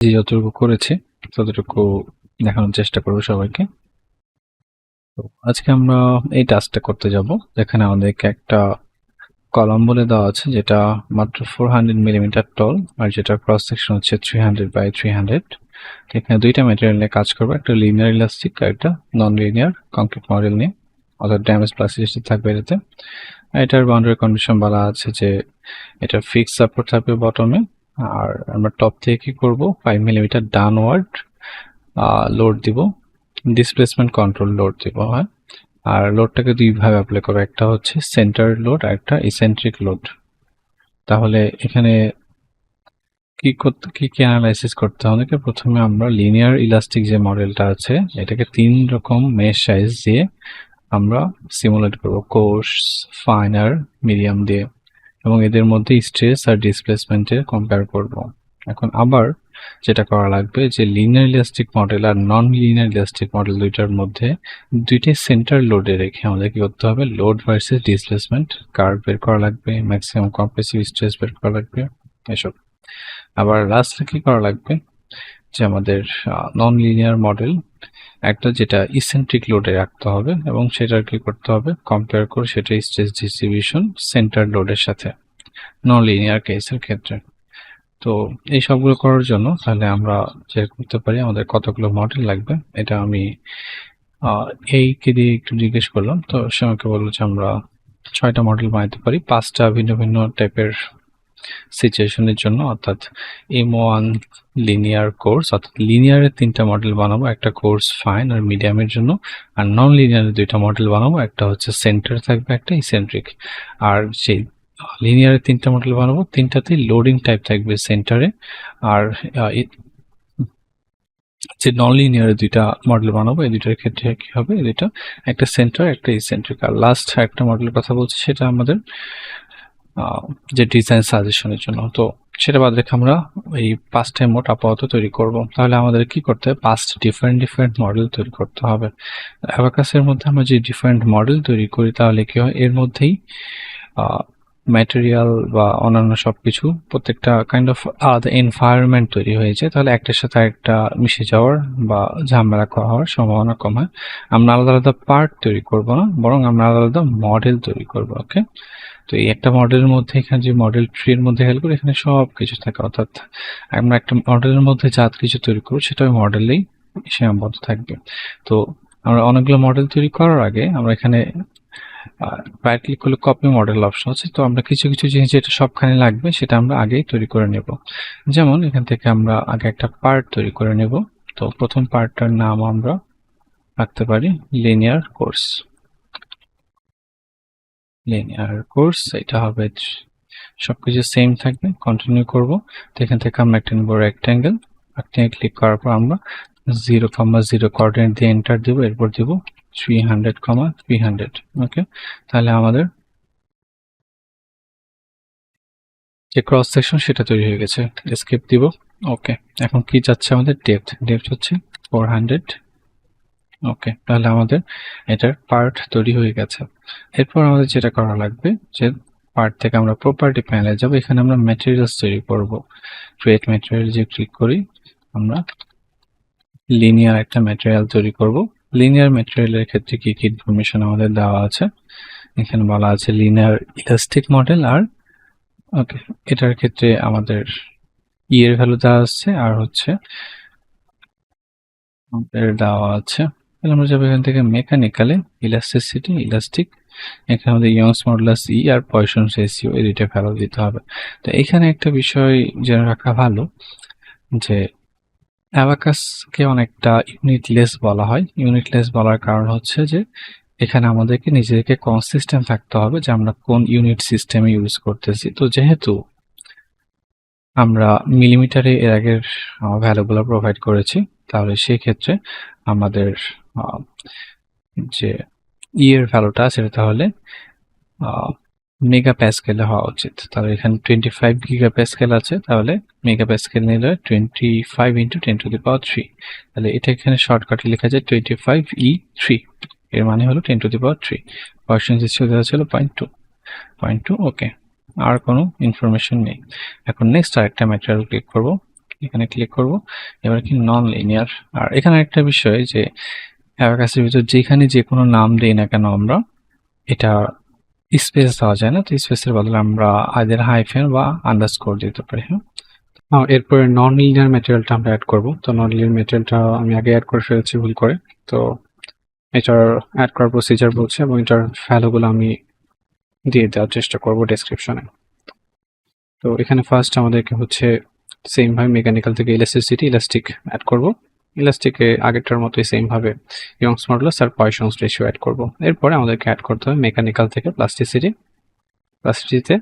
যে যতটুকু করেছি ততটুকু দেখানোর চেষ্টা করব সবাইকে। তো আজকে আমরা এই টাস্কটা করতে যাব, যেখানে আমাদেরকে একটা কলাম বলে দেওয়া আছে যেটা মাত্র 400 মিলিমিটার টল, আর যেটা ক্রস সেকশন হচ্ছে 300 বাই 300। এখানে দুইটা ম্যাটেরিয়াল নিয়ে কাজ করবো, একটা লিনিয়ার ইলাস্টিক আর একটা নন লিনিয়ার কংক্রিট মডেল নিয়ে, অর্থাৎ ড্যামেজ প্লাস রেজিস্ট্যান্স থাকবে এটাতে। এটার বাউন্ডারি কন্ডিশন বলা আছে যে এটা ফিক্স সাপোর্ট থাকবে বটমে, আর আমরা টপ থেকে কি করব 5 মিলিমিটার ডাউনওয়ার্ড লোড দিব, ডিসপ্লেসমেন্ট কন্ট্রোল লোড দিব। হ্যাঁ, আর লোডটাকে দুই ভাবে অ্যাপ্লাই করবো, একটা হচ্ছে সেন্টার লোড আর একটা ইসেন্ট্রিক লোড। তাহলে এখানে কি অ্যানালাইসিস করতে হবে? প্রথমে আমরা লিনিয়ার ইলাস্টিক যে মডেলটা আছে এটাকে 3 রকম মেশ সাইজ দিয়ে আমরা সিমুলেট করব, কোর্স, ফাইন আর মিডিয়াম দিয়ে, এবং এদের মধ্যে স্ট্রেস আর ডিসপ্লেসমেন্টের কম্পেয়ার করব। এখন আবার যেটা করা লাগবে যে লিনিয়ার ইলাস্টিক মডেল আর নন লিনিয়ার ইলাস্টিক মডেল দুইটার মধ্যে দুইটাই সেন্টার লোডে রেখে আমাদের কি করতে হবে, লোড ভার্সেস ডিসপ্লেসমেন্ট কার্ভ বের করা লাগবে, ম্যাক্সিমাম কম্প্রেসিভ স্ট্রেস বের করা লাগবে, এসব। আবার লাস্টে কি করা লাগবে যে আমাদের নন লিনিয়ার মডেল একটা যেটা ইসেন্ট্রিক লোডে রাখতে হবে, এবং সেটার কি করতে হবে, কম্পেয়ার করে সেটা স্ট্রেস ডিস্ট্রিবিউশন সেন্টার লোডের সাথে নন লিনিয়ার কেসের ক্ষেত্রে। তো এই সবগুলো করার জন্য তাহলে আমরা যে করতে পারি, আমাদের কতগুলো মডেল লাগবে এটা আমি এইকে দিয়ে একটু জিজ্ঞেস করলাম। তো সে আমাকে বললো যে আমরা 6টা মডেল বানাতে পারি 5টা ভিন্ন ভিন্ন টাইপের সিচুয়েশনের জন্য, অর্থাৎ M1 লিনিয়ার কোর্স, অর্থাৎ লিনিয়ারের 3টা মডেল বানাবো, একটা কোর্স ফাইন আর মিডিয়ামের জন্য, আর নন লিনিয়ারের 2টা মডেল বানাবো, একটা হচ্ছে সেন্টার থাকবে, একটা ইসেন্ট্রিক। আর সেই লিনিয়ারের 3টা মডেল বানাবো, 3টাতেই লোডিং টাইপ থাকবে সেন্টারে, আর যে নন লিনিয়ারের 2টা মডেল বানাবো এই দুইটার ক্ষেত্রে কি হবে, এই দুইটা একটা সেন্টার একটা ইসেন্ট্রিক। আর লাস্ট একটা মডেলের কথা বলছি, সেটা আমাদের যে ডিজাইন সাজেশনের জন্য। তো সেটা বাদ রেখে আমরা এই 5টায় মোট আপাতত তৈরি করব। তাহলে আমাদের কি করতে হবে, 5টা ডিফারেন্ট মডেল তৈরি করতে হবে। অ্যাবাকাসের মধ্যে আমরা যে ডিফারেন্ট মডেল তৈরি করি তাহলে কি হয়, এর মধ্যেই ম্যাটেরিয়াল বা অন্যান্য সবকিছু প্রত্যেকটা কাইন্ড অফ আলাদা এনভায়রনমেন্ট তৈরি হয়েছে, তাহলে একটার সাথে একটা মিশে যাওয়ার বা ঝামেলা হওয়ার সম্ভাবনা কম হয়। আমরা আলাদা আলাদা পার্ট তৈরি করব না, বরং আমরা আলাদা আলাদা মডেল তৈরি করব। ওকে, তো এই একটা মডেলের মধ্যে এখানে যে মডেল ট্রি এর মধ্যে খেয়াল করি, এখানে সব কিছু থাকে, অর্থাৎ আমরা একটা মডেলের মধ্যে যা কিছু তৈরি করবো সেটা ওই মডেলেই সীমাবদ্ধ থাকবে। তো আমরা অনেকগুলো মডেল তৈরি করার আগে আমরা এখানে রাইট ক্লিক করলে কপি মডেল অপশন আছে, তো আমরা কিছু কিছু জিনিস যেটা সবখানে লাগবে সেটা আমরা আগেই তৈরি করে নেব। যেমন এখান থেকে আমরা আগে একটা পার্ট তৈরি করে নেব। তো প্রথম পার্টটার নাম আমরা রাখতে পারি লিনিয়ার কোর্স। এটা হবে, সবকিছু সেম থাকবে, কন্টিনিউ করব। তো এখান থেকে আমরা একটা নেব রেক্ট্যাঙ্গেল, ক্লিক করার পর আমরা 0,0 কোঅর্ডিনেট দিয়ে এন্টার দেব, এরপর দেব 300,300। ওকে, তাহলে আমাদের যে ক্রস সেকশন সেটা তৈরি হয়ে গেছে, এসকেপ দিব। ওকে, এখন কি যাচ্ছে আমাদের, ডেপথ হচ্ছে 400। ওকে, তাহলে আমাদের এটার পার্ট তৈরি হয়ে গেছে। এরপর আমাদের যেটা করা লাগবে, যে পার্ট থেকে আমরা প্রপার্টি প্যানেলে যাব, এখানে আমরা ম্যাটেরিয়ালস তৈরি করব। ক্রিয়েট ম্যাটেরিয়াল যে ক্লিক করি, আমরা লিনিয়ার একটা ম্যাটেরিয়াল তৈরি করব। লিনিয়ার ম্যাটেরিয়ালের ক্ষেত্রে কি কি ইনফরমেশন আমাদের দেওয়া আছে, এখানে বলা আছে লিনিয়ার ইলাস্টিক মডেল। আর ওকে, এটার ক্ষেত্রে আমাদের এর ভ্যালু দেওয়া আছে, আর হচ্ছে আমাদের দেওয়া আছে, তাহলে আমরা যাবো এখান থেকে মেকানিক্যালে, ইলাস্টিক, এখানে আমাদের ইয়ংস মডুলাস ই আর পয়সনস রেশিও এই দুইটা ভ্যালু দিতে হবে। তো এখানে একটা বিষয় জেনে রাখা ভালো, যে অ্যাবাকাসকে অনেকটা ইউনিটলেস বলা হয়। ইউনিটলেস বলার কারণ হচ্ছে যে এখানে আমাদেরকে নিজেদেরকে কনসিস্টেন্ট থাকতে হবে যে আমরা কোন ইউনিট সিস্টেমে ইউজ করতেছি। তো যেহেতু আমরা মিলিমিটারে এর আগের ভ্যালুগুলো প্রোভাইড করেছি, তাহলে সেই ক্ষেত্রে আমাদের যে এর ভ্যালুটা সেটা তাহলে মেগা প্যাসকেলে হওয়া উচিত। তাহলে এখানে 25 গিগা প্যাসকেল আছে, তাহলে মেগা প্যাসকেল নিলে 25 ইন্টু 10⁻3। তাহলে এটা এখানে শর্টকাটে লেখা যায় 25E3, এর মানে হলো 10⁻3। পার্সেন্টেজ দেওয়া ছিল 0.2। ওকে, আর কোনো ইনফরমেশন নেই। এখন নেক্সট আরেকটা ম্যাটেরিয়াল ক্লিক করব, এখানে ক্লিক করব। এবার কি নন লিনিয়ার। আর এখানে একটা বিষয় যে অ্যাবাকাসের ভিতর যেখানে যে কোনো নাম দেই না কেন আমরা, এটা স্পেস দেওয়া যায় না, তো স্পেসের বদলে আমরা আইদার হাইফেন বা আন্ডারস্কোর দিতে পারি। হ্যাঁ, এরপরে নন লিনিয়ার ম্যাটেরিয়ালটা আমরা অ্যাড করব। তো নন লিনিয়ার ম্যাটেরিয়ালটা আমি আগে অ্যাড করে ফেলেছি ভুল করে, তো এটার অ্যাড করার প্রসিজার বলছে এবং এটার ভ্যালুগুলো আমি দিয়ে দেওয়ার চেষ্টা করব ডেসক্রিপশনে। তো এখানে ফার্স্ট আমাদেরকে হচ্ছে সেম ভাবে মেকানিক্যাল থেকে ইলাস্টিক অ্যাড করব। ইলাস্টিকে আগেরটার মতোই সেম ভাবে ইয়ংস মডুলাস আর পয়সন্স রেশিও অ্যাড করব। এরপরে আমাদেরকে অ্যাড করতে হবে মেকানিক্যাল থেকে প্লাস্টিসিটিতে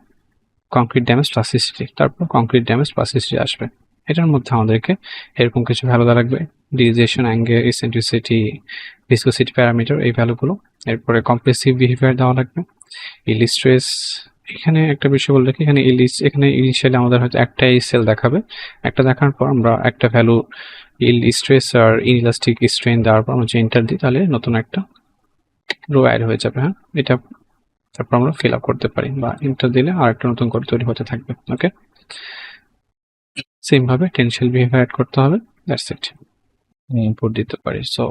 কংক্রিট ড্যামেজ প্লাস্টিসিটি, তারপর কংক্রিট ড্যামেজ প্লাস্টিসিটি আসবে। এটার মধ্যে আমাদেরকে এরকম কিছু ভ্যালু দেওয়া লাগবে, deviation angle, eccentricity, viscosity parameter, এই ভ্যালুগুলো। এরপরে কমপ্রেসিভ বিহেভিয়ার দেওয়া লাগবে, ইল স্ট্রেস। এখানে একটা বিষয় বলে রাখি, এখানে ইনিশিয়ালি আমাদের হয়তো একটাই সেল দেখাবে, একটা দেখার পর আমরা একটা ভ্যালু ইল স্ট্রেস আর ইনইলাস্টিক স্ট্রেন দেওয়ার পর আমরা যে এন্টার দিই, তাহলে নতুন একটা রো অ্যাড হয়ে যাবে। হ্যাঁ, এটা তারপর আমরা ফিল আপ করতে পারি বা এন্টার দিলে আর একটা নতুন করে তৈরি হতে থাকবে। ওকে, সেম ভাবে টেনশিয়াল বিহেভিয়ার অ্যাড করতে হবে, দ্যাটস ইট। ইনপুট দিতে পারি। সো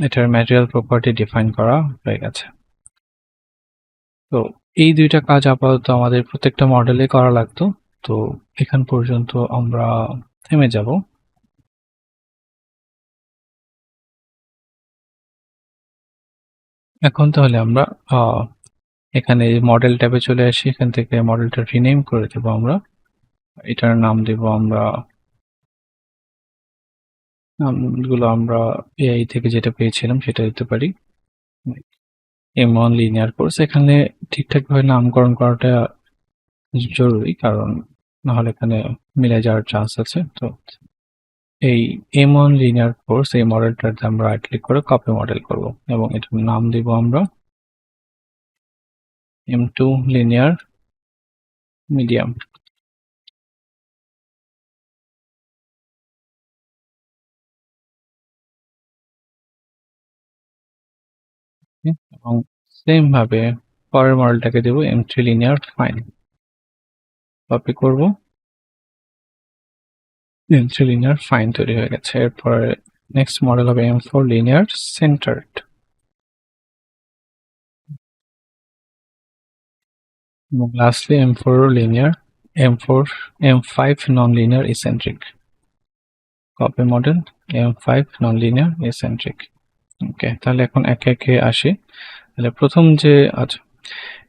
এটার ম্যাটেরিয়াল প্রপার্টি ডিফাইন করা হয়ে গেছে। তো এই দুইটা কাজ আপাতত আমাদের প্রত্যেকটা মডেলে করা লাগতো। তো এখান পর্যন্ত আমরা থেমে যাব। এখন তাহলে আমরা এখানে মডেল ট্যাবে চলে আসি। এখান থেকে মডেলটা রিনেম করে দেব আমরা। এটার নাম দেব আমরা, নামগুলো আমরা এআই থেকে যেটা পেয়েছিলাম সেটা দিতে পারি, M1 লিনিয়ার কোর্স। এখানে ঠিকঠাকভাবে নামকরণ করাটা জরুরি, কারণ নাহলে এখানে মিলে যাওয়ার চান্স আছে। তো এই M1 লিনিয়ার কোর্স, এই মডেলটাতে আমরা রাইট ক্লিক করে কপি মডেল করব এবং এটার নাম দিব আমরা M2 লিনিয়ার মিডিয়াম। এবং সেম ভাবে পরের মডেলটাকে দেব M3 লিনিয়ার ফাইন। কপি করব, M3 লিনিয়ার ফাইন তৈরি হয়ে গেছে। এরপর নেক্সট মডেল হবে M4 লিনিয়ার সেন্টার্ড। এবং lastly M5 non linear eccentric. Copy model M5 non linear eccentric. Okay, তাহলে এখন একে একে আসি। তাহলে প্রথম যে আচ্ছা,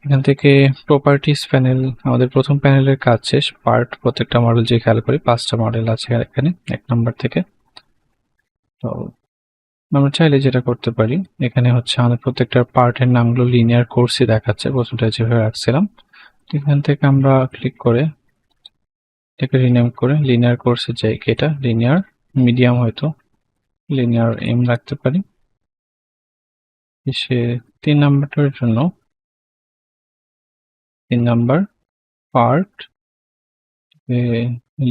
এখান থেকে প্রপার্টিস প্যানেল, আমাদের প্রথম প্যানেলের কাজ শেষ। পার্ট প্রত্যেকটা মডেল যে খেয়াল করি 5টা মডেল আছে এখানে 1 নম্বর থেকে। তো আমরা চাইলে যেটা করতে পারি, এখানে হচ্ছে আমাদের প্রত্যেকটা পার্টের নামগুলো লিনিয়ার কোর্সই দেখাচ্ছে, প্রথমটা যেভাবে রাখছিলাম। এখান থেকে আমরা ক্লিক করে এটাকে রিনেম করে লিনিয়ার কোর্সের জায়গায় এটা লিনিয়ার মিডিয়াম, হয়তো লিনিয়ার এম রাখতে পারি। সে 3 নাম্বারটার জন্য 3 নাম্বার পার্ট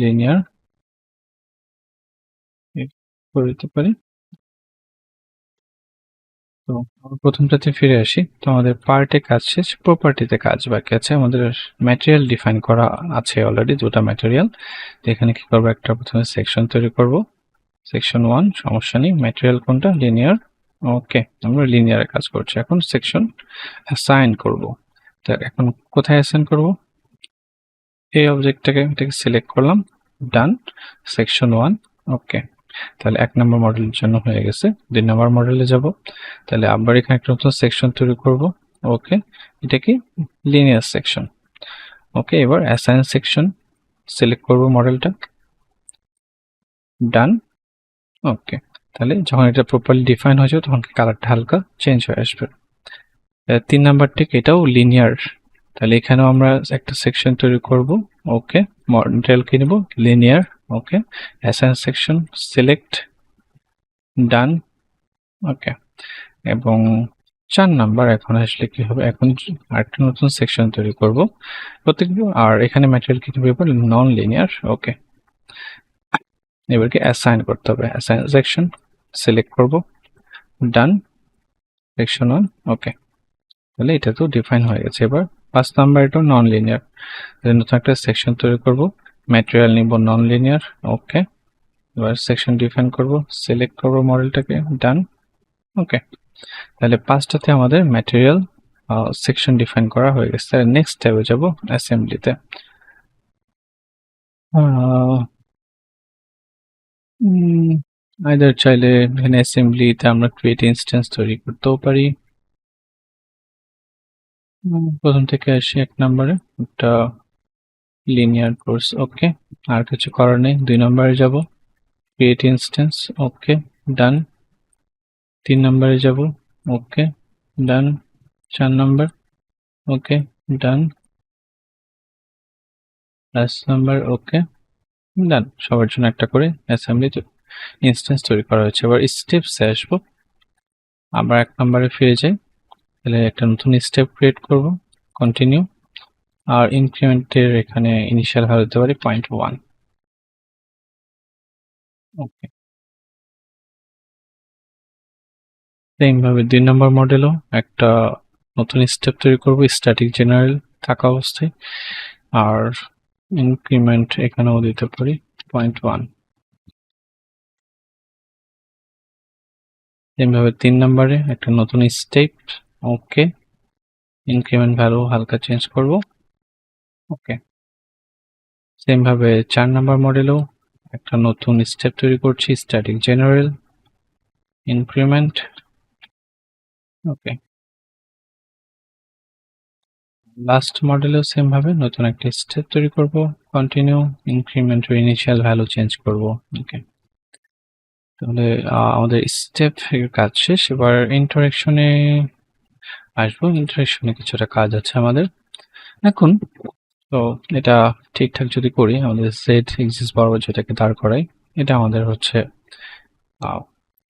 লিনিয়ার করে দিতে পারি। তো প্রথমটাতে ফিরে আসি। তো আমাদের পার্টে কাজ শেষ, প্রপার্টিতে কাজ বাকি আছে। আমাদের ম্যাটেরিয়াল ডিফাইন করা আছে অলরেডি, দুটো ম্যাটেরিয়াল। তো এখানে কি করবো, একটা প্রথমে সেকশন তৈরি করব। সেকশন 1 সমস্যা নেই, ম্যাটেরিয়াল কোনটা, লিনিয়ার। ওকে, আমরা লিনিয়ারে কাজ করছি। এখন সেকশন অ্যাসাইন করব। তো এখন কোথায় অ্যাসাইন করব, এই অবজেক্টটাকে এটাকে সিলেক্ট করলাম, ডান, সেকশন 1। ওকে, তাহলে 1 নম্বর মডেলের জন্য হয়ে গেছে। 2 নম্বর মডেলে যাব, তাহলে আবার এখানে একটা নতুন সেকশন তৈরি করব। ওকে, এটা কি লিনিয়ার সেকশন। ওকে, এবার অ্যাসাইন সেকশন সিলেক্ট করব মডেলটা, ডান। ওকে, তাহলে যখন এটা প্রপারলি ডিফাইন হয়ে যাবে তখন কালারটা হালকা চেঞ্জ হয়ে আসবে। 3 নাম্বার ঠিক এটাও লিনিয়ার, তাহলে এখানেও আমরা একটা সেকশন তৈরি করব। ওকে, মডেল কি নেব, লিনিয়ার। ওকে, অ্যাসাইন সেকশন সিলেক্ট, ডান। ওকে, এবং 4 নাম্বার এখন আসলে কি হবে, এখন আরেকটা নতুন সেকশন তৈরি করব প্রত্যেকগুলো। আর এখানে ম্যাটেরিয়াল কি হবে, নন লিনিয়ার। ওকে, এবার কি অ্যাসাইন করতে হবে, অ্যাসাইন সেকশন সিলেক্ট করব, ডান, সেকশন 1। ওকে, তাহলে এটা তো ডিফাইন হয়ে গেছে। এবার 5 নাম্বার, এটা নন লিনিয়ার, নতুন একটা সেকশন তৈরি করব, ম্যাটেরিয়াল নিব নন লিনিয়ার। ওকে, এবার সেকশন ডিফাইন করব, সিলেক্ট করব মডেলটাকে, ডান। ওকে, তাহলে 5টাতে আমাদের ম্যাটেরিয়াল সেকশন ডিফাইন করা হয়ে গেছে। তাহলে নেক্সট ট্যাবে যাব, অ্যাসেম্বলিতে। আইদার চাইলে এখানে অ্যাসেম্বলিতে আমরা ক্রিয়েট ইনস্ট্যান্স তৈরি করতেও পারি। প্রথম থেকে আসি 1 নম্বরে, একটা লিনিয়ার কোর্স। ওকে, আর কিছু করার নেই। 2 নম্বরে যাব, ক্রিয়েট ইনস্ট্যান্স। ওকে, ডান। 3 নম্বরে যাব, ওকে, ডান। 4 নম্বর, ওকে, ডান। 5 নম্বর, ওকে, ডান। সবার জন্য একটা করে অ্যাসেম্বলি ইনস্ট্যান্স তৈরি করা হয়েছে। এবার স্টেপসে আসবো, আবার 1 নম্বরে ফিরে যাই। তাহলে একটা নতুন স্টেপ ক্রিয়েট করব, কন্টিনিউ। আর ইনক্রিমেন্টের এখানে ইনিশিয়াল ভ্যালু দিতে পারি 0.1। ওকে, সেম ভাবে 2 নম্বর মডেলও একটা নতুন স্টেপ তৈরি করব, স্ট্যাটিক জেনারেল থাকা অবস্থায়। আর ইনক্রিমেন্ট এখানেও দিতে পারি 0.1। সেম ভাবে 3 নম্বরে একটা নতুন স্টেপ। ওকে, ইনক্রিমেন্ট ভ্যালু হালকা চেঞ্জ করব। ওকে, সেম ভাবে 4 নম্বর মডেলেও একটা নতুন স্টেপ তৈরি করছি, স্ট্যাটিক জেনারেল, ইনক্রিমেন্ট। ওকে, লাস্ট মডেলেও সেম ভাবে নতুন একটা স্টেপ তৈরি করব, কন্টিনিউ, ইনক্রিমেন্ট ও ইনিশিয়াল ভ্যালু চেঞ্জ করব। ওকে, তাহলে আমাদের স্টেপ এর কাজ শেষ। এবার ইন্টারেকশনে আসবো। ইন্টারেকশনে কিছুটা কাজ আছে আমাদের এখন। তো এটা ঠিকঠাক যদি করি, আমাদের সেট এক্সিস বরাবর যেটাকে দাঁড় করাই, এটা আমাদের হচ্ছে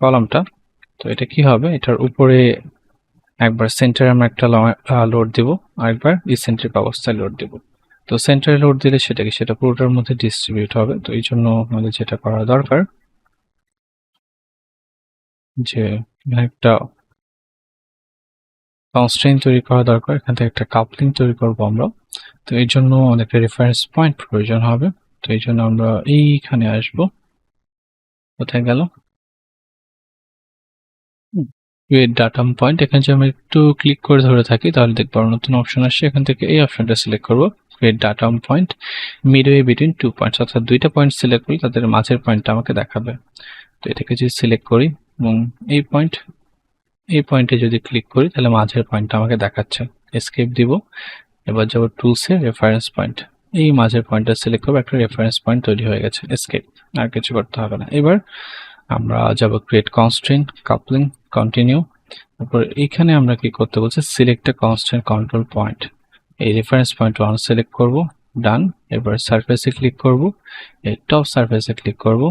কলামটা। তো এটা কি হবে, এটার উপরে একবার সেন্টারে আমরা একটা লোড দিব, আরেকবার ইসেন্ট্রিক অবস্থায় লোড দিব। তো সেন্টারে লোড দিলে সেটা পুরোটার মধ্যে ডিস্ট্রিবিউট হবে। তো এই জন্য আমাদের যেটা করা দরকার, যে একটা কনস্ট্রেইন তৈরি করা দরকার, এখান থেকে একটা কাপলিং তৈরি করবো আমরা। তো এই জন্য আমাদের একটা রেফারেন্স পয়েন্ট প্রয়োজন হবে। তো এই জন্য আমরা এইখানে আসবো। কোথায় গেল, ক্রিয়েট ডাটাম পয়েন্ট। এখানে যদি আমরা একটু ক্লিক করে ধরে থাকি তাহলে দেখবো নতুন অপশন আসছে। এখান থেকে এই অপশনটা সিলেক্ট করবো, create datum point midway between 2 points, অর্থাৎ 2টা পয়েন্ট সিলেক্ট করলে তাদের মাঝের পয়েন্টটা আমাকে দেখাবে। তো এটাকে যদি সিলেক্ট করি এবং এই পয়েন্টে যদি ক্লিক করি তাহলে মাঝের পয়েন্টটা আমাকে দেখাচ্ছে। এসকেপ দিব। এবার যাবো টুলসে, রেফারেন্স পয়েন্ট। এই মাঝের পয়েন্টটা সিলেক্ট করবো, একটা রেফারেন্স পয়েন্ট তৈরি হয়ে গেছে। এসকেপ, আর কিছু করতে হবে না। এবার আমরা যাব ক্রিয়েট কনস্ট্রেইন, কাপলিং, কন্টিনিউ। তারপর এখানে আমরা কি করতে বলছি, সিলেক্ট এ কনস্ট্রেইন কন্ট্রোল পয়েন্ট। এই রেফারেন্স পয়েন্ট 1 সিলেক্ট করব, ডান। এবার সারফেসে ক্লিক করব, এই টপ সারফেসে ক্লিক করব,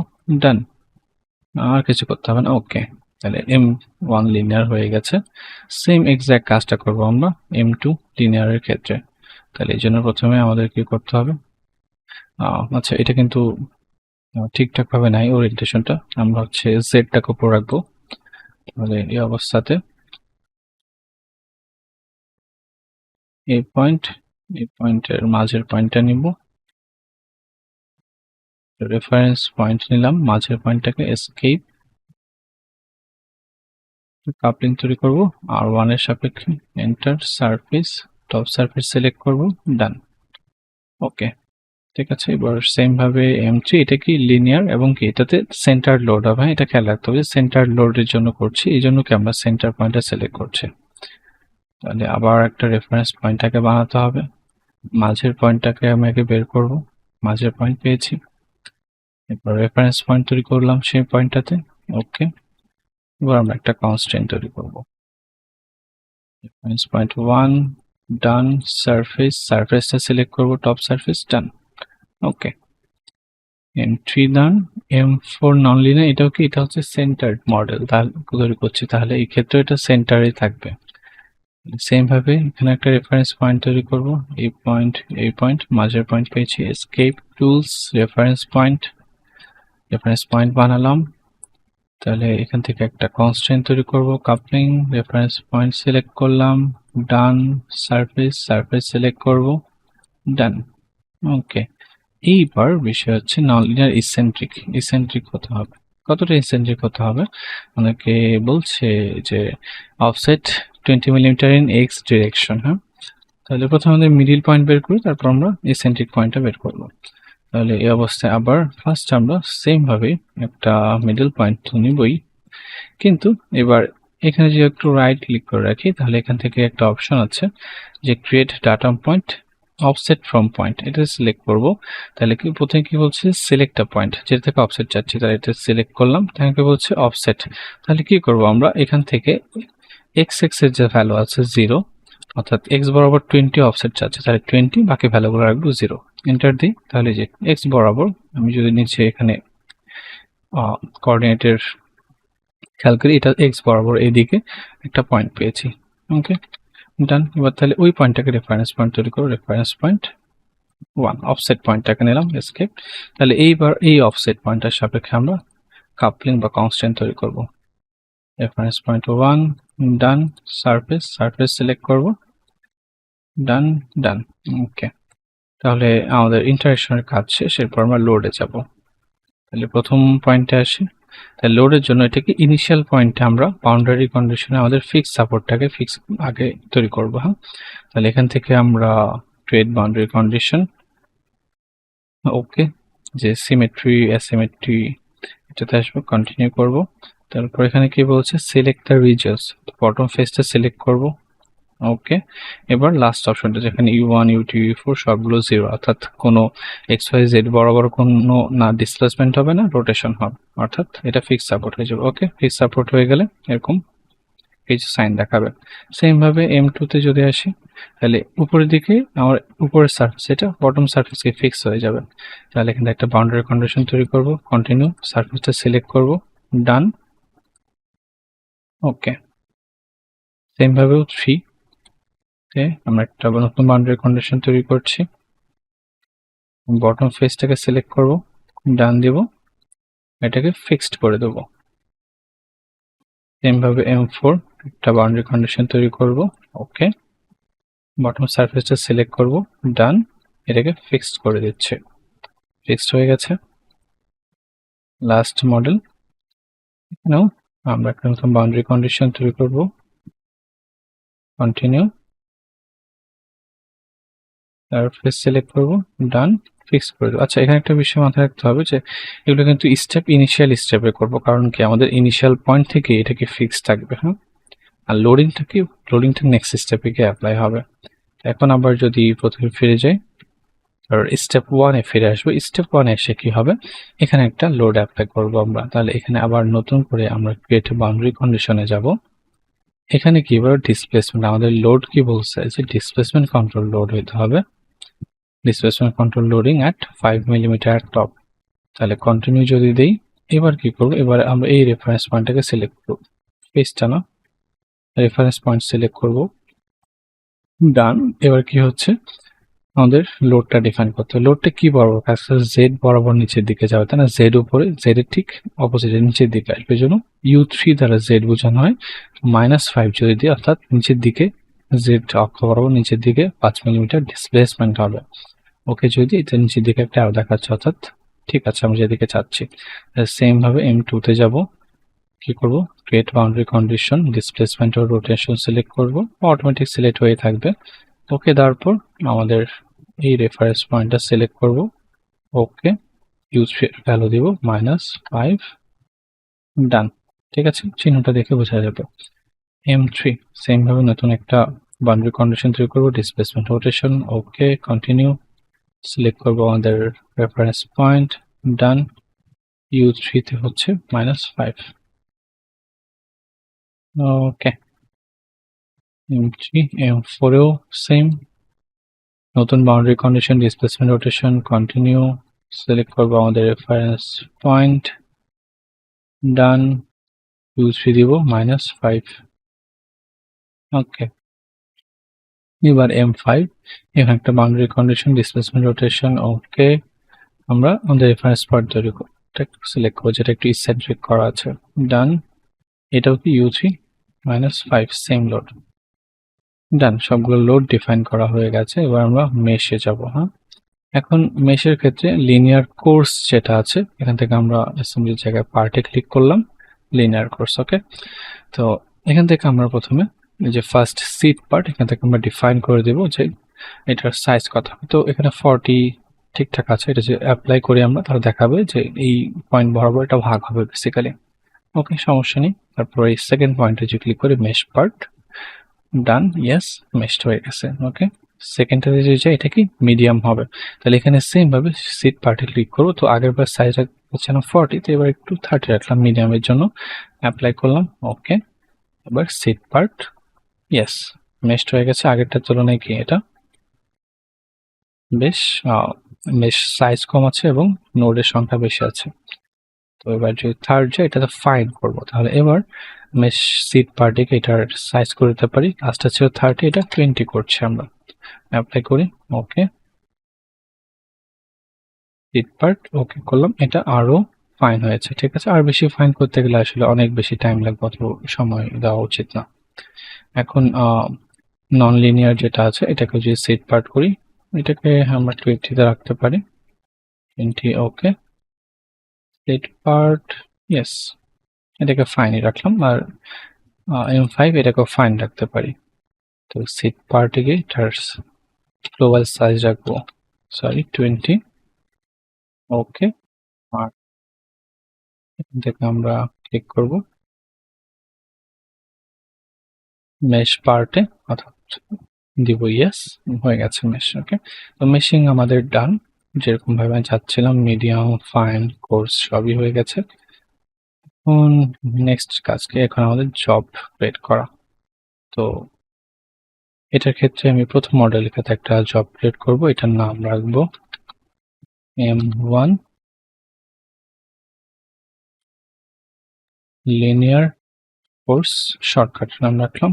ডান। আর কিছু করতে হবে না। ওকে, তাহলে M1 লিনিয়ার হয়ে গেছে। সেম এক্সাক্ট কাজটা করব আমরা M2 লিনিয়ারের ক্ষেত্রে। তাহলে এই জন্য প্রথমে আমাদের কি করতে হবে, আচ্ছা এটা কিন্তু ঠিকঠাক ভাবে নাই ওরিয়েন্টেশনটা, আমরা হচ্ছে জেডটাকে উপর রাখবো। তাহলে এই অবস্থাতে এই পয়েন্টের মাঝের পয়েন্টটা নিব, রেফারেন্স পয়েন্ট নিলাম, মাঝের পয়েন্টটাকে এসকেপ, কাপলিং তৈরি করব আর 1 এর সাপেক্ষে enter, surface, top surface select করব, ডান। ওকে, ঠিক আছে। এবার সেম ভাবে M3, এটা কি লিনিয়ার এবং কি এটাতে সেন্টার লোড হবে। এটা খেয়াল রাখতে হবে, সেন্টার লোডের জন্য করছি, এই জন্য কি আমরা সেন্টার পয়েন্টটা সিলেক্ট করছি। তাহলে আবার একটা রেফারেন্স পয়েন্টটাকে বানাতে হবে, মাঝের পয়েন্টটাকে আমি আগে বের করব। মাঝের পয়েন্ট পেয়েছি, এরপর রেফারেন্স পয়েন্ট তৈরি করলাম সেই পয়েন্টটাতে। ওকে, এবার আমরা একটা কনস্ট্রেইন তৈরি করব, রেফারেন্স পয়েন্ট 1, ডান। সারফেসটা সিলেক্ট করব, টপ সারফেস, ডান। ওকে, M3 ডান। M4 নন লিনিয়ার, এটাও কি, এটা হচ্ছে সেন্টার্ড মডেল তাহলে তৈরি করছি, তাহলে এই ক্ষেত্রে এটা সেন্টারে থাকবে। সেম ভাবে এখানে একটা রেফারেন্স পয়েন্ট তৈরি করব, এই পয়েন্ট মাঝের পয়েন্ট পেয়েছি, এসকেপ, টুলস, রেফারেন্স পয়েন্ট বানালাম। তাহলে এখান থেকে একটা কনস্ট্রেইন তৈরি করব, কাপলিং, রেফারেন্স পয়েন্ট সিলেক্ট করলাম, ডান। সারফেস সিলেক্ট করব, ডান। ওকে, এইবার বিষয় হচ্ছে নন লিনিয়ার ইসেন্ট্রিক হতে হবে। কতটা ইসেন্ট্রিক হতে হবে? অনেকে বলছে যে offset 20 millimetre in x direction. হ্যাঁ, তাহলে প্রথমে আমাদের মিডিল পয়েন্ট বের করি, তারপর আমরা ইসেন্ট্রিক পয়েন্টটা বের করব। তাহলে এই অবস্থায় আবার ফার্স্ট আমরা সেম ভাবে একটা মিডল পয়েন্ট তো নিবই, কিন্তু এবার এখানে যদি একটু রাইট ক্লিক করে রাখি, তাহলে এখান থেকে একটা অপশন আছে যে create data point offset from point, এটা সিলেক্ট করব। তাহলে কি প্রথমে কি বলছে সিলেক্ট আ পয়েন্ট, যেটা থেকে অফসেট চাচ্ছি, তাহলে এটা সিলেক্ট করলাম। তাহলে বলছে অফসেট, তাহলে কি করব আমরা এখান থেকে এক্স এর যে ভ্যালু আছে 0, অর্থাৎ এক্স বরাবর 20 অফসেট চাচ্ছে, তাহলে 20, বাকি ভ্যালুগুলো রাখবো 0। এন্টার দিই, তাহলে যে এক্স বরাবর আমি যদি নিচে এখানে কোঅর্ডিনেটের খেয়াল করি, এটা এক্স বরাবর এইদিকে একটা পয়েন্ট পেয়েছি। ওকে, ডান। এবার তাহলে ওই পয়েন্টটাকে রেফারেন্স পয়েন্ট তৈরি করো, রেফারেন্স পয়েন্ট 1, অফসেট পয়েন্টটাকে নিলাম, এসকেপ। তাহলে এইবার এই অফসেট পয়েন্টের সাপেক্ষে আমরা কাপলিং বা কনস্ট্যান্ট তৈরি করব। রেফারেন্স পয়েন্ট 1, ডান। সারফেস সিলেক্ট করব, ডান ডান। ওকে, তাহলে আমাদের ইন্টারেকশনের কাজ শেষ। এরপর আমরা লোডে যাব। তাহলে প্রথম পয়েন্টে আসি। তাহলে লোডের জন্য এটাকে ইনিশিয়াল পয়েন্টে আমরা বাউন্ডারি কন্ডিশনে আমাদের ফিক্স সাপোর্টটাকে ফিক্স আগে তৈরি করব। হ্যাঁ, তাহলে এখান থেকে আমরা ক্রিয়েট বাউন্ডারি কন্ডিশন, ওকে, যে সিমেট্রি অ্যাসিমেট্রি এটাতে আসবো, কন্টিনিউ করব। তারপর এখানে কি বলছে সিলেক্ট দ্য রিজিয়নস, বটম ফেসটা সিলেক্ট করব। ওকে, এবার লাস্ট অপশনটা যেখানে u1 u2 u4 সবগুলো 0, অর্থাৎ কোনো xyz বরাবর কোনো না ডিসপ্লেসমেন্ট হবে না রোটেশন হবে, অর্থাৎ এটা ফিক্স সাপোর্ট হয়ে যাবে। ওকে, ফিক্স সাপোর্ট হয়ে গেলে এরকম কিছু সাইন দেখাবে। সেম ভাবে M2 তে যদি আসি, তাহলে উপরের দিকে আমার উপরের সারফেস এটা বটম সারফেসকে ফিক্স হয়ে যাবে। তাহলে এখানে একটা বাউন্ডারি কন্ডিশন তৈরি করব, কন্টিনিউ, সারফেসটা সিলেক্ট করব, ডান। ওকে, সেম ভাবে 3 তে আমরা একটা নতুন বাউন্ডারি কন্ডিশন তৈরি করছি, বটম ফেসটাকে সিলেক্ট করব, ডান দিব, এটাকে ফিক্সড করে দেব। সেম ভাবে M4 একটা বাউন্ডারি কন্ডিশন তৈরি করব, ওকে, বটম সারফেসটা সিলেক্ট করব, ডান, এটাকে ফিক্সড করে দিচ্ছে, ফিক্সড হয়ে গেছে। লাস্ট মডেল, এখানেও আমরা একটা নতুন বাউন্ডারি কন্ডিশন তৈরি করব, কন্টিনিউ, সারফেস সিলেক্ট করব, ডান, ফিক্স করে দেবো। আচ্ছা, এখানে একটা বিষয় মাথায় রাখতে হবে যে এগুলো কিন্তু ইনিশিয়াল স্টেপে করব, কারণ কি আমাদের ইনিশিয়াল পয়েন্ট থেকে এটাকে ফিক্স থাকবে। হ্যাঁ, আর লোডিংটা নেক্সট স্টেপে গিয়ে অ্যাপ্লাই হবে। এখন আবার যদি প্রথমে ফিরে যাই আর স্টেপ 1-এ ফিরে আসবো, স্টেপ 1-এ এসে কি হবে, এখানে একটা লোড অ্যাপ্লাই করব আমরা। তাহলে এখানে আবার নতুন করে আমরা ক্রিয়েট বাউন্ডারি কন্ডিশনে যাব। এখানে কি এবার ডিসপ্লেসমেন্ট, আমাদের লোড কি বলছে যে ডিসপ্লেসমেন্ট কন্ট্রোল লোড হইতে হবে, displacement control loading at 5 millimetre top. তাহলে কন্টিনিউ যদি দেই, এবার কি করব, এবার আমরা এই রেফারেন্স পয়েন্টটাকে সিলেক্ট করব, পেজটা না, রেফারেন্স পয়েন্ট সিলেক্ট করব, ডান। এবার কি হচ্ছে, আমাদের লোডটা ডিফাইন করতে হবে। লোডটা কি বরাবর কাজ করে, জেড বরাবর নিচের দিকে যাবে, তাই না, জেড উপরে, জেড এর ঠিক অপোজিটে নিচের দিকে আসবে। এই জন্য u3 দ্বারা জেড বোঝানো হয়, -5 যদি দিই, অর্থাৎ নিচের দিকে, জেড অক্ষ বরাবর নিচের দিকে 5 মিলিমিটার ডিসপ্লেসমেন্ট হবে। ওকে, যদি এটা নিচের দিকে একটা অ্যারো দেখাচ্ছে, অর্থাৎ ঠিক আছে আমরা যেদিকে চাচ্ছি। সেম ভাবে M2 তে যাব, কি করব, ক্রিয়েট বাউন্ডারি কন্ডিশন, ডিসপ্লেসমেন্ট ও রোটেশন সিলেক্ট করব, অটোমেটিক সিলেক্ট হয়ে থাকবে। ওকে, তারপর আমাদের এই রেফারেন্স পয়েন্টটা সিলেক্ট করব, ওকে, ইউজ ভ্যালু দিব -5, ডান। ঠিক আছে, চিহ্নটা দেখে বোঝা যাবে। M3 সেম ভাবে নতুন একটা বাউন্ডারি কন্ডিশন তৈরি করব, ডিসপ্লেসমেন্ট রোটেশন, ওকে, কন্টিনিউ, সিলেক্ট করব আমাদের রেফারেন্স পয়েন্ট, ডান। U3 তে হচ্ছে -5, ওকে। M3 M4 এও সেম, নতুন boundary condition, displacement rotation, continue, select করব আমাদের রেফারেন্স পয়েন্ট, ডান। U3 দিব -5, ওকে। এবার M5, এখানে একটা বাউন্ডারি কন্ডিশন, ডিসপ্লেসমেন্ট রোটেশন, ওকে। আমরা আমাদের রেফারেন্স পয়েন্ট তৈরি করব, সিলেক্ট করব, যেটা একটু ইসেন্ট্রিক করা আছে, ডান। এটাও কি U3 -5, সেম লোড, ডান। সবগুলো লোড ডিফাইন করা হয়ে গেছে। এবার আমরা মেশে যাব। হ্যাঁ, এখন মেশের ক্ষেত্রে লিনিয়ার কোর্স যেটা আছে এখান থেকে আমরা অ্যাসেম্বলির জায়গায় পার্টে ক্লিক করলাম, লিনিয়ার কোর্স। ওকে, তো এখান থেকে আমরা প্রথমে এই যে ফার্স্ট সিট পার্ট এখান থেকে আমরা ডিফাইন করে দেব যে এটার সাইজ কত হবে। তো এখানে 40 ঠিকঠাক আছে, এটা যে অ্যাপ্লাই করি আমরা তাহলে দেখাবে যে এই পয়েন্ট বরাবর এটা ভাগ হবে বেসিক্যালি। ওকে, সমস্যা নেই। তারপর এই সেকেন্ড পয়েন্টে যে ক্লিক করি মেশ পার্ট, ডান, ইয়েস, মেশড হয়ে গেছে। ওকে, সেকেন্ডটাতে যে এটা কি মিডিয়াম হবে, তাহলে এখানে সেম ভাবে সিট পার্টে ক্লিক করবো। তো আগের বার সাইজ রাখছিলাম 40, তো এবার একটু 30 রাখলাম মিডিয়ামের জন্য, অ্যাপ্লাই করলাম। ওকে, এবার সিট পার্ট, ইয়েস, মেশড হয়ে গেছে। আগেরটার তুলনায় কি এটা বেশ মেশ সাইজ কম আছে এবং নোডের সংখ্যা বেশি আছে। তো এবার যদি থার্ড যে এটাতে ফাইন করবো, তাহলে এবার মেশ সিট পার্টিকে এটার সাইজ করে দিতে পারি। লাস্টটা ছিল 30, এটা 20 করছি আমরা, অ্যাপ্লাই করি। ওকে, সিট পার্ট ওকে করলাম, এটা আরো ফাইন হয়েছে। ঠিক আছে, আর বেশি ফাইন করতে গেলে আসলে অনেক বেশি টাইম লাগবে, অত সময় দেওয়া উচিত না। এখন নন লিনিয়ার যেটা আছে এটাকে যদি সিট পার্ট করি, এটাকে আমরা 20-তে রাখতে পারি, 20। ওকে, সিট পার্ট, ইয়েস, এটাকে ফাইনই রাখলাম। আর M5 এটাকেও ফাইন রাখতে পারি। তো সিট পার্টিকে এটার গ্লোবাল সাইজ রাখবো, সরি 20। ওকে, আর এখান থেকে আমরা ক্লিক করব মেশ পার্টে, অর্থাৎ দিব ইয়েস, হয়ে গেছে মেশ। ওকে, তো মেশিং আমাদের ডান, যেরকম ভাবে আমি চাচ্ছিলাম, মিডিয়াম, ফাইন, কোর্স সবই হয়ে গেছে। এখন নেক্সট কাজ কি, এখন আমাদের জব ক্রিয়েট করা। তো এটার ক্ষেত্রে আমি প্রথম মডেলের ক্ষেত্রে একটা জব ক্রিয়েট করব, এটার নাম রাখবো M1 লিনিয়ার কোর্স, শর্টকাট নাম রাখলাম,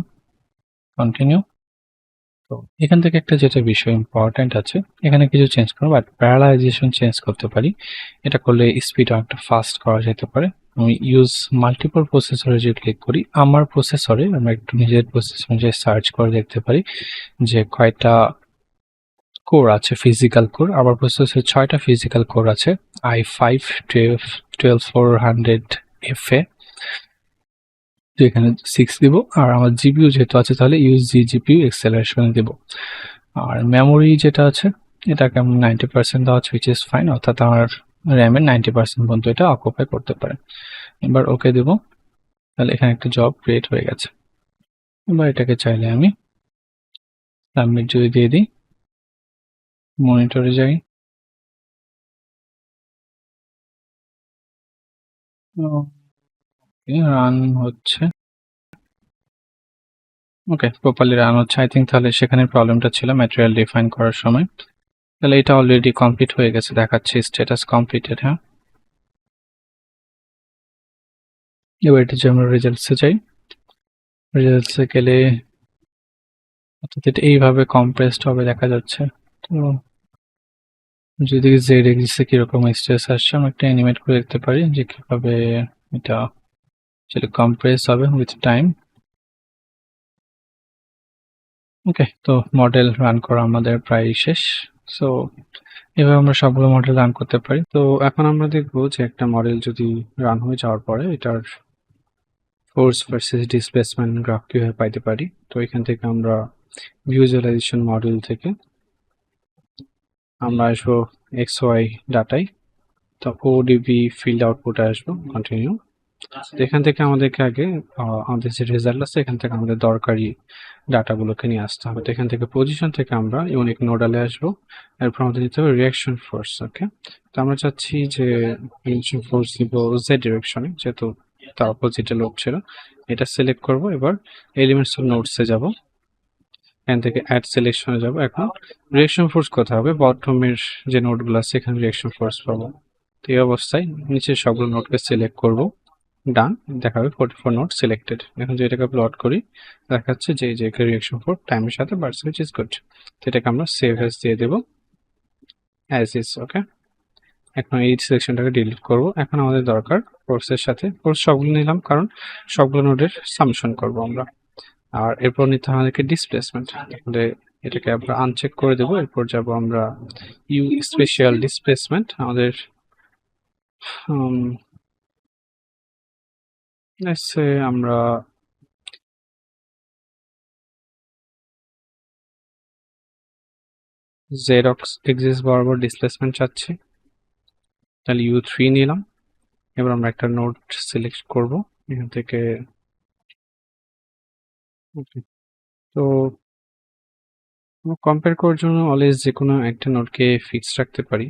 কন্টিনিউ। তো এখান থেকে একটা যেটা বিষয় ইম্পর্টেন্ট আছে, এখানে কিছু চেঞ্জ করবো, বাট প্যারালাইজেশন চেঞ্জ করতে পারি। এটা করলে স্পিড অনেকটা ফাস্ট করা যেতে পারে। আমি ইউজ মাল্টিপল প্রসেসরে যে ক্লিক করি, আমার প্রসেসরে আমরা একটু নিজের প্রসেসর অনুযায়ী সার্চ করে দেখতে পারি যে কয়টা কোর আছে ফিজিক্যাল কোর। আমার প্রসেসরে 6টা ফিজিক্যাল কোর আছে, i5 12400F এ। তো এখানে 6 দিব, আর আমার জিপিইউ যেহেতু আছে তাহলে ইউজ জিপিইউ এক্সেলারেশন দিব। আর মেমোরি যেটা আছে এটাকে আমি 90% দেওয়া আছে, হুইচ ইজ ফাইন, অর্থাৎ আমার র্যামের 90% পর্যন্ত এটা অকুপাই করতে পারে। এবার ওকে দেব, তাহলে এখানে একটা জব ক্রিয়েট হয়ে গেছে। এবার এটাকে চাইলে আমি সাবমিট যদি দিয়ে দিই, মনিটরে যাই, রান হচ্ছে। ওকে, প্রপারলি রান হচ্ছে আই থিঙ্ক। তাহলে সেখানে প্রবলেমটা ছিল ম্যাটেরিয়াল ডিফাইন করার সময়। তাহলে এটা অলরেডি কমপ্লিট হয়ে গেছে, দেখাচ্ছে স্ট্যাটাস কমপ্লিটেড। হ্যাঁ, এবার এটা যে আমরা রেজাল্টসে যাই, রেজাল্টসে গেলে অর্থাৎ এটা এইভাবে কম্প্রেসড হবে দেখা যাচ্ছে। তো যদি জেড এক্সিসে কিরকম স্ট্রেস আসছে আমরা একটা অ্যানিমেট করে দেখতে পারি যে কিভাবে এটা কম্প্রেস হবে উইথ টাইম। ওকে, তো মডেল রান করা আমাদের প্রায় শেষ। সো এভাবে আমরা সবগুলো মডেল রান করতে পারি। তো এখন আমরা দেখবো যে একটা মডেল যদি রান হয়ে যাওয়ার পরে এটার ফোর্স ভার্সেস ডিসপ্লেসমেন্ট গ্রাফ কিভাবে পাইতে পারি। তো এখান থেকে আমরা ভিজুয়ালাইজেশন মডেল থেকে আমরা আসবো XY ডাটায়, তো ওডিবি ফিল্ড আউটপুট আসবো, কন্টিনিউ। এখান থেকে আমাদেরকে আগে আমাদের যে রেজাল্ট আছে এখান থেকে আমাদের দরকারি ডাটাগুলোকে নিয়ে আসতে হবে। তো এখান থেকে পজিশন থেকে আমরা ইউনিক নোডালে আসবো, এরপর আমাদের নিতে হবে রিয়াকশন ফোর্স। ওকে, তো আমরা চাচ্ছি যে রিয়াকশন ফোর্স দিব জেড ডিরেকশনে, যেহেতু তার অপোজিটে লোড ছিল। এটা সিলেক্ট করব, এবার এলিমেন্টস অফ নোডসে যাব, এখান থেকে অ্যাড সিলেকশনে যাব। এখন রিয়াকশন ফোর্স কোথায় হবে, বটমের যে নোডগুলো আছে এখানে রিয়াকশন ফোর্স পাবো। তো এই অবস্থায় নিচের সবগুলো নোডকে সিলেক্ট করব, ডান, দেখাবে 44 নোট সিলেক্টেড। এখন যদি এটাকে প্লট করি দেখাচ্ছে যে যে রিয়াকশন ফোর্স টাইমের সাথে বাড়ছে, হুইচ ইজ গুড। তো এটাকে আমরা সেভ অ্যাজ দিয়ে দেব, অ্যাজ ইজ। ওকে, এখন এই সিলেকশনটাকে ডিলিট করব। এখন আমাদের দরকার ফোর্সের সাথে, ফোর্স সবগুলো নিলাম কারণ সবগুলো নোডের সামশন করব আমরা। আর এরপর নিতে হবে আমাদেরকে ডিসপ্লেসমেন্ট, তাহলে এটাকে আমরা আনচেক করে দেবো। এরপর যাব আমরা ইউ স্পেশাল ডিসপ্লেসমেন্ট আমাদের আমরা জেড এক্সিস বরাবর ডিসপ্লেসমেন্ট চাচ্ছি, তাহলে U3 নিলাম। এবার আমরা একটা নোড সিলেক্ট করব এখান থেকে। তো কম্পেয়ার করার জন্য অলওয়েজ যে কোনো একটা নোডকে ফিক্স রাখতে পারি,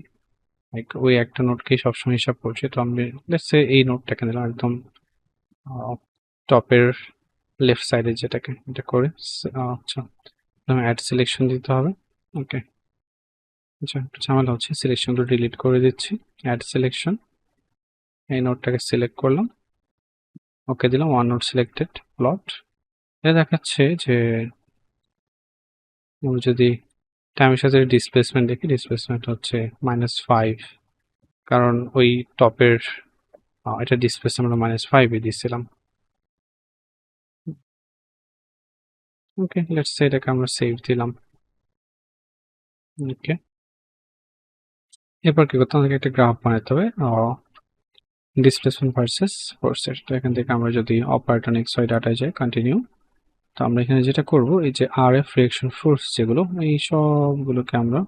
ওই একটা নোডকেই সবসময় হিসাব করছি। তো আমি লেটস সে এই নোডটাকে নিলাম একদম টপের লেফট সাইডে, যেটাকে এটা করে আচ্ছা অ্যাড সিলেকশন দিতে হবে। ওকে, আচ্ছা একটা ঝামেলা হচ্ছে, সিলেকশনটা ডিলিট করে দিচ্ছি। অ্যাড সিলেকশন, এই নোডটাকে সিলেক্ট করলাম, ওকে দিলাম, ওয়ান নোড সিলেক্টেড প্লট। এটা দেখাচ্ছে যে আমি যদি টাইমের সাথে ডিসপ্লেসমেন্ট দেখি, ডিসপ্লেসমেন্ট হচ্ছে -5, কারণ ওই টপের এটা ডিসপ্লেসমেন্ট আমরা -5 দিয়েছিলাম। ওকে, লেটস সে এটাকে আমরা সেভ দিলাম। ওকে, এরপর কি করতে আমাদেরকে একটা গ্রাফ বানাতে হবে ডিসপ্লেসমেন্ট ভার্সেস ফোর্সের। তো এখান থেকে আমরা যদি অপারেটর এক্সওয়াই ডাটায় যাই, কন্টিনিউ, তো আমরা এখানে যেটা করব, এই যে RF রিঅ্যাকশন ফোর্স যেগুলো, এই সবগুলোকে আমরা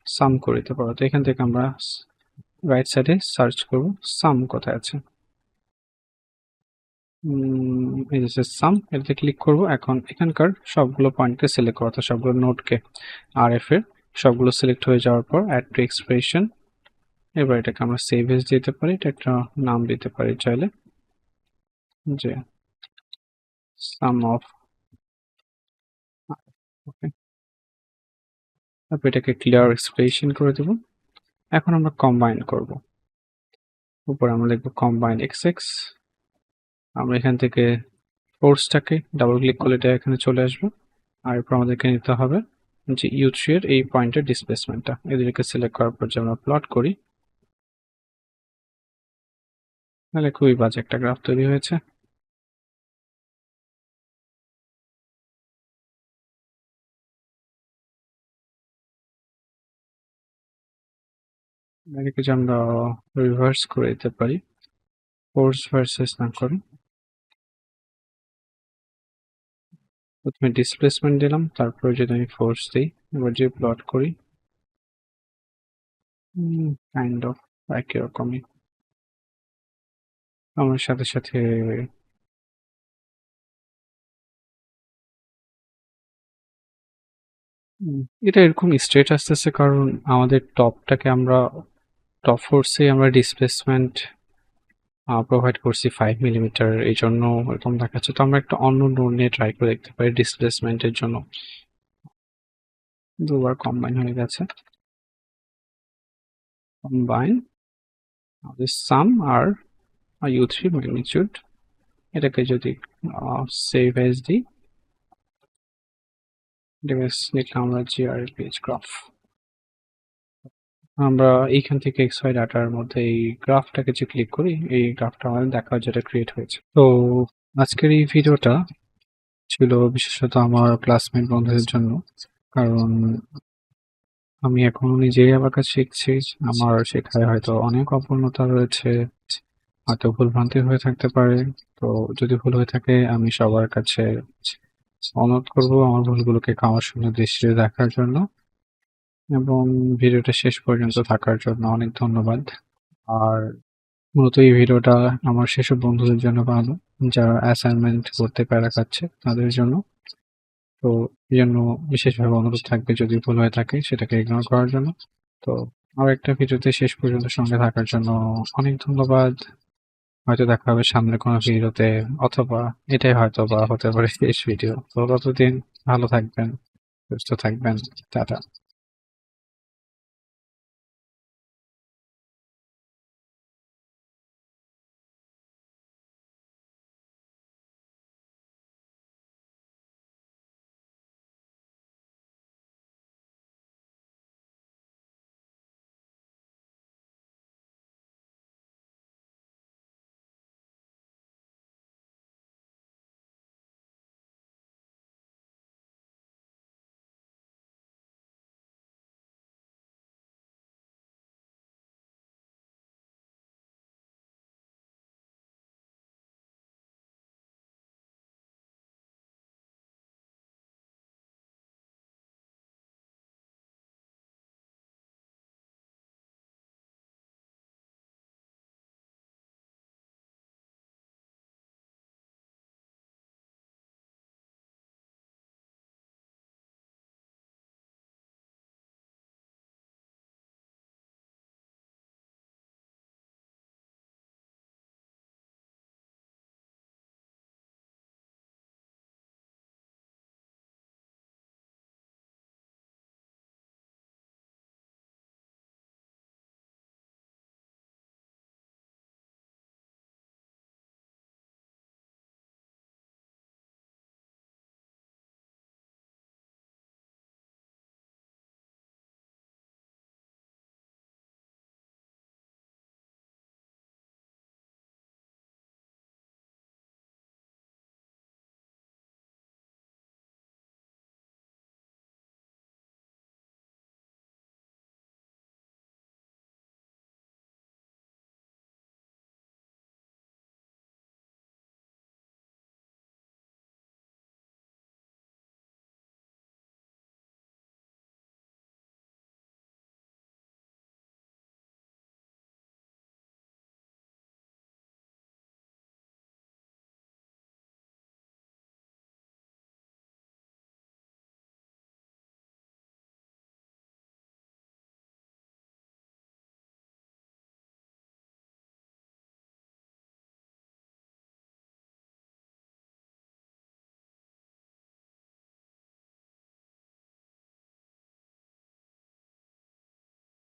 সাম করে দিতে পারবো। তো এখান থেকে আমরা রাইট সাইডে সার্চ করব সাম কোথায় আছে, এই যে সাম, এটাতে ক্লিক করব। এখন এখানকার সবগুলো পয়েন্টকে সিলেক্ট করো, অর্থাৎ সবগুলো নোটকে RF এর সবগুলো সিলেক্ট হয়ে যাওয়ার পর অ্যাড টু এক্সপ্রেশন, এবার এটাকে আমরা সেভ এজ দিতে পারি, এটা একটা নাম দিতে পারি চাইলে, যে সাম অফ। ওকে, তারপর এটাকে ক্লিয়ার এক্সপ্রেশন করে দেব। এখন আমরা কম্বাইন করব, উপরে আমরা লিখব কম্বাইন XX। আমরা এখান থেকে ফোর্সটাকে ডাবল ক্লিক করলে এটা এখানে চলে আসবে। আর এরপর আমাদেরকে নিতে হবে যে U3 এর এই পয়েন্টের ডিসপ্লেসমেন্টটা, এদেরকে সিলেক্ট করার পর যে আমরা প্লট করি, তাহলে খুবই বাজে একটা গ্রাফ তৈরি হয়েছে। এটাকে যে আমরা রিভার্স করে দিতে পারি, ফোর্স ভার্সেস না করে প্রথমে ডিসপ্লেসমেন্ট দিলাম, তারপরে যদি আমি ফোর্স দিই, এবার যে প্লট করি, কাইন্ড অফ একই রকমই। আমার সাথে সাথে এটা এরকম স্ট্রেট আসতেছে, কারণ আমাদের টপটাকে আমরা টপ ফোর্সে আমরা ডিসপ্লেসমেন্ট প্রোভাইড করছি 5 মিলিমিটার, এই জন্য এরকম দেখাচ্ছে। তো আমরা একটা অন্য নোড নিয়ে ট্রাই করে দেখতে পারি ডিসপ্লেসমেন্টের জন্য। দুবার কম্বাইন হয়ে গেছে, কম্বাইন আমাদের সাম আর U3 ম্যাগনিটিউড, এটাকে যদি সেভ এজ দিই, এটাকে লিখলাম আমরা GRPH গ্রাফ। আমরা এইখান থেকে XY ডাটার মধ্যে এই গ্রাফটাকে যে ক্লিক করি, এই গ্রাফটা আমাদের দেখা যেটা ক্রিয়েট হয়েছে। তো আজকের এই ভিডিওটা ছিল বিশেষত আমার ক্লাসমেট বন্ধুদের জন্য, কারণ আমি এখনো নিজেই আবার কাজ শিখছি। আমার শেখায় হয়তো অনেক অপূর্ণতা রয়েছে, হয়তো ভুলভ্রান্তি হয়ে থাকতে পারে। তো যদি ভুল হয়ে থাকে, আমি সবার কাছে অনুরোধ করবো আমার ভুলগুলোকে ক্ষমা সুন্দর দৃষ্টিতে দেখার জন্য, এবং ভিডিওটা শেষ পর্যন্ত থাকার জন্য অনেক ধন্যবাদ। আর মূলত এই ভিডিওটা আমার সেসব বন্ধুদের জন্য বানানো যারা অ্যাসাইনমেন্ট করতে প্যারা খাচ্ছে তাদের জন্য। তো এই জন্য বিশেষভাবে অনুরোধ থাকবে যদি ভুল হয়ে থাকে সেটাকে ইগনোর করার জন্য। তো আর একটা ভিডিওতে শেষ পর্যন্ত সঙ্গে থাকার জন্য অনেক ধন্যবাদ। হয়তো দেখা হবে সামনে কোনো ভিডিওতে, অথবা এটাই হয়তো বা হতে পারে শেষ ভিডিও। তো ততদিন ভালো থাকবেন, সুস্থ থাকবেন, টাটা।